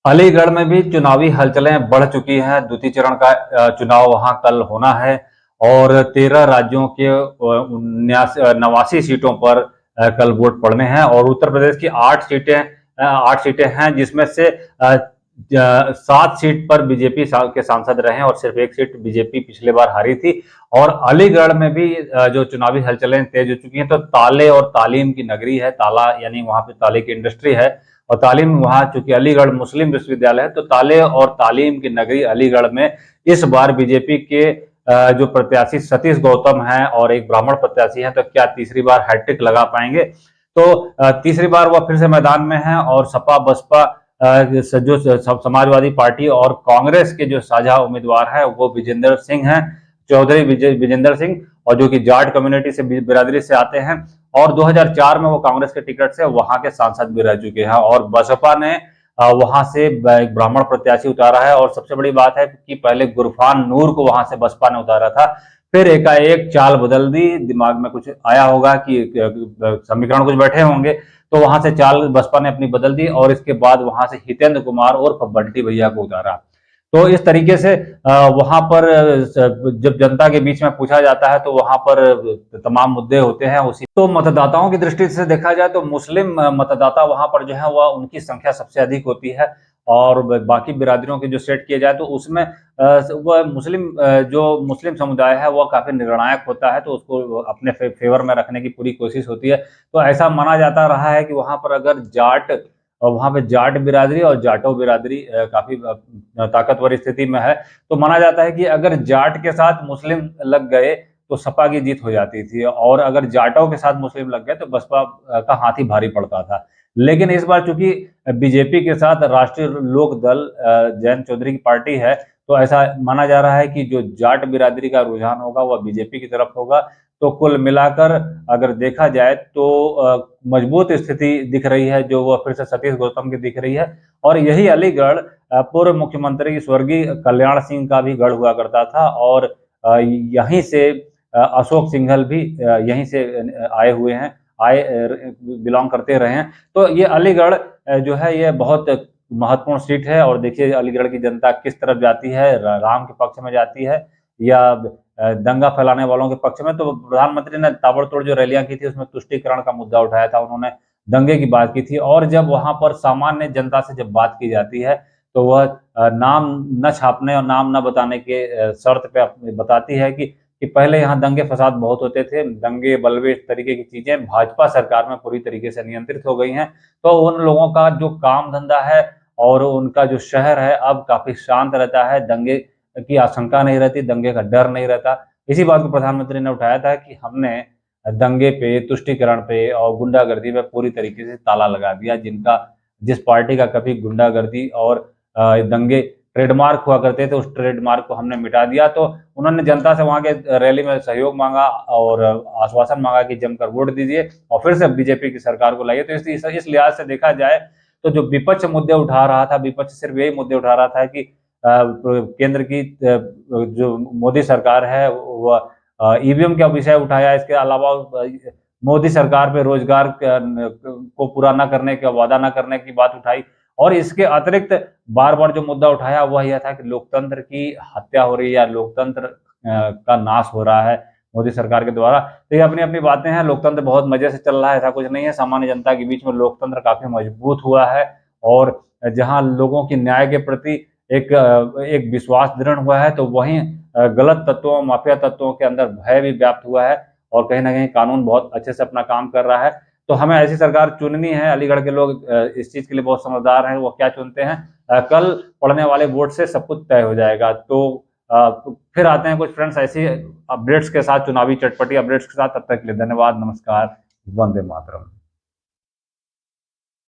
अलीगढ़ में भी चुनावी हलचलें बढ़ चुकी हैं। द्वितीय चरण का चुनाव वहां कल होना है और 13 राज्यों के 89 सीटों पर कल वोट पड़ने हैं और उत्तर प्रदेश की 8 सीटें हैं, जिसमें से 7 सीट पर बीजेपी के सांसद रहे और सिर्फ 1 सीट बीजेपी पिछले बार हारी थी। और अलीगढ़ में भी जो चुनावी हलचलें तेज हो चुकी हैं, तो ताले और तालीम की नगरी है। ताला यानी वहां पे ताले की इंडस्ट्री है और तालीम वहां, चूंकि अलीगढ़ मुस्लिम विश्वविद्यालय है, तो ताले और तालीम की नगरी अलीगढ़ में इस बार बीजेपी के जो प्रत्याशी सतीश गौतम हैं और एक ब्राह्मण प्रत्याशी हैं, तो क्या तीसरी बार हैट्रिक लगा पाएंगे? तो तीसरी बार वह फिर से मैदान में है और सपा बसपा जो समाजवादी पार्टी और कांग्रेस के जो साझा उम्मीदवार हैं वो विजेंद्र सिंह हैं, चौधरी विजेंद्र सिंह, और जो कि जाट कम्युनिटी से बिरादरी से आते हैं और 2004 में वो कांग्रेस के टिकट से वहां के सांसद भी रह चुके हैं। और बसपा ने वहां से एक ब्राह्मण प्रत्याशी उतारा है और सबसे बड़ी बात है कि पहले गुरफान नूर को वहां से बसपा ने उतारा था, फिर एकाएक चाल बदल दी। दिमाग में कुछ आया होगा कि समीकरण कुछ बैठे होंगे, तो वहां से चाल बसपा ने अपनी बदल दी और इसके बाद वहां से हितेंद्र कुमार और बंटी भैया को उतारा। तो इस तरीके से वहां पर जब जनता के बीच में पूछा जाता है तो वहां पर तमाम मुद्दे होते हैं। उसी तो मतदाताओं की दृष्टि से देखा जाए तो मुस्लिम मतदाता वहां पर जो है वह उनकी संख्या सबसे अधिक होती है और बाकी बिरादरियों के जो सेट किए जाए तो उसमें वह जो मुस्लिम समुदाय है वह काफी निर्णायक होता है, तो उसको अपने फेवर में रखने की पूरी कोशिश होती है। तो ऐसा माना जाता रहा है कि वहां पर अगर वहां पे जाट बिरादरी और जाटो बिरादरी काफी ताकतवर स्थिति में है, तो माना जाता है कि अगर जाट के साथ मुस्लिम लग गए तो सपा की जीत हो जाती थी और अगर जाटों के साथ मुस्लिम लग गए तो बसपा का हाथ ही भारी पड़ता था। लेकिन इस बार चूंकि बीजेपी के साथ राष्ट्रीय लोक दल जयंत चौधरी की पार्टी है, तो ऐसा माना जा रहा है कि जो जाट बिरादरी का रुझान होगा वह बीजेपी की तरफ होगा। तो कुल मिलाकर अगर देखा जाए तो मजबूत स्थिति दिख रही है जो वह फिर से सतीश गौतम की दिख रही है। और यही अलीगढ़ पूर्व मुख्यमंत्री स्वर्गीय कल्याण सिंह का भी गढ़ हुआ करता था और यहीं से अशोक सिंघल भी यहीं से आए हुए हैं, बिलोंग करते रहे हैं। तो ये अलीगढ़ जो है ये बहुत महत्वपूर्ण सीट है और देखिए अलीगढ़ की जनता किस तरफ जाती है, राम के पक्ष में जाती है या दंगा फैलाने वालों के पक्ष में। तो प्रधानमंत्री ने ताबड़तोड़ जो रैलियां की थी उसमें तुष्टीकरण का मुद्दा उठाया था, उन्होंने दंगे की बात की थी। और जब वहां पर सामान्य जनता से जब बात की जाती है तो वह नाम न छापने और नाम न बताने के शर्त पे बताती है कि पहले यहाँ दंगे फसाद बहुत होते थे, दंगे बलवे इस तरीके की चीजें भाजपा सरकार में पूरी तरीके से नियंत्रित हो गई हैं। तो उन लोगों का जो काम धंधा है और उनका जो शहर है अब काफी शांत रहता है, दंगे की आशंका नहीं रहती, दंगे का डर नहीं रहता। इसी बात को प्रधानमंत्री ने उठाया था कि हमने दंगे पे, तुष्टीकरण पे और गुंडागर्दी पे पूरी तरीके से ताला लगा दिया। जिस पार्टी का कभी गुंडागर्दी और दंगे ट्रेडमार्क हुआ करते थे, उस ट्रेडमार्क को हमने मिटा दिया। तो उन्होंने जनता से वहां के रैली में सहयोग मांगा और आश्वासन मांगा कि जमकर वोट दीजिए और फिर से बीजेपी की सरकार को लाइए। तो इस लिहाज से देखा जाए तो जो विपक्ष मुद्दे उठा रहा था, विपक्ष सिर्फ यही मुद्दे उठा रहा था कि केंद्र की जो मोदी सरकार है वह ईवीएम का विषय उठाया, इसके अलावा मोदी सरकार पे रोजगार को पूरा न करने का वादा न करने की बात उठाई और इसके अतिरिक्त बार बार जो मुद्दा उठाया वह यह था कि लोकतंत्र की हत्या हो रही है या लोकतंत्र का नाश हो रहा है मोदी सरकार के द्वारा। तो ये अपनी अपनी बातें हैं, लोकतंत्र बहुत मजे से चल रहा है ऐसा कुछ नहीं है। सामान्य जनता के बीच में लोकतंत्र काफी मजबूत हुआ है और जहां लोगों की न्याय के प्रति एक विश्वास दृढ़ हुआ है, तो वहीं गलत तत्वों, माफिया तत्वों के अंदर भय भी व्याप्त हुआ है और कहीं ना कहीं कानून बहुत अच्छे से अपना काम कर रहा है। तो हमें ऐसी सरकार चुननी है। अलीगढ़ के लोग इस चीज के लिए बहुत समझदार हैं, वो क्या चुनते हैं कल पड़ने वाले वोट से सब कुछ तय हो जाएगा। तो फिर आते हैं कुछ फ्रेंड्स ऐसी अपडेट्स के साथ, चुनावी चटपटी अपडेट्स के साथ। तब तक के लिए धन्यवाद, नमस्कार, वंदे मातरम।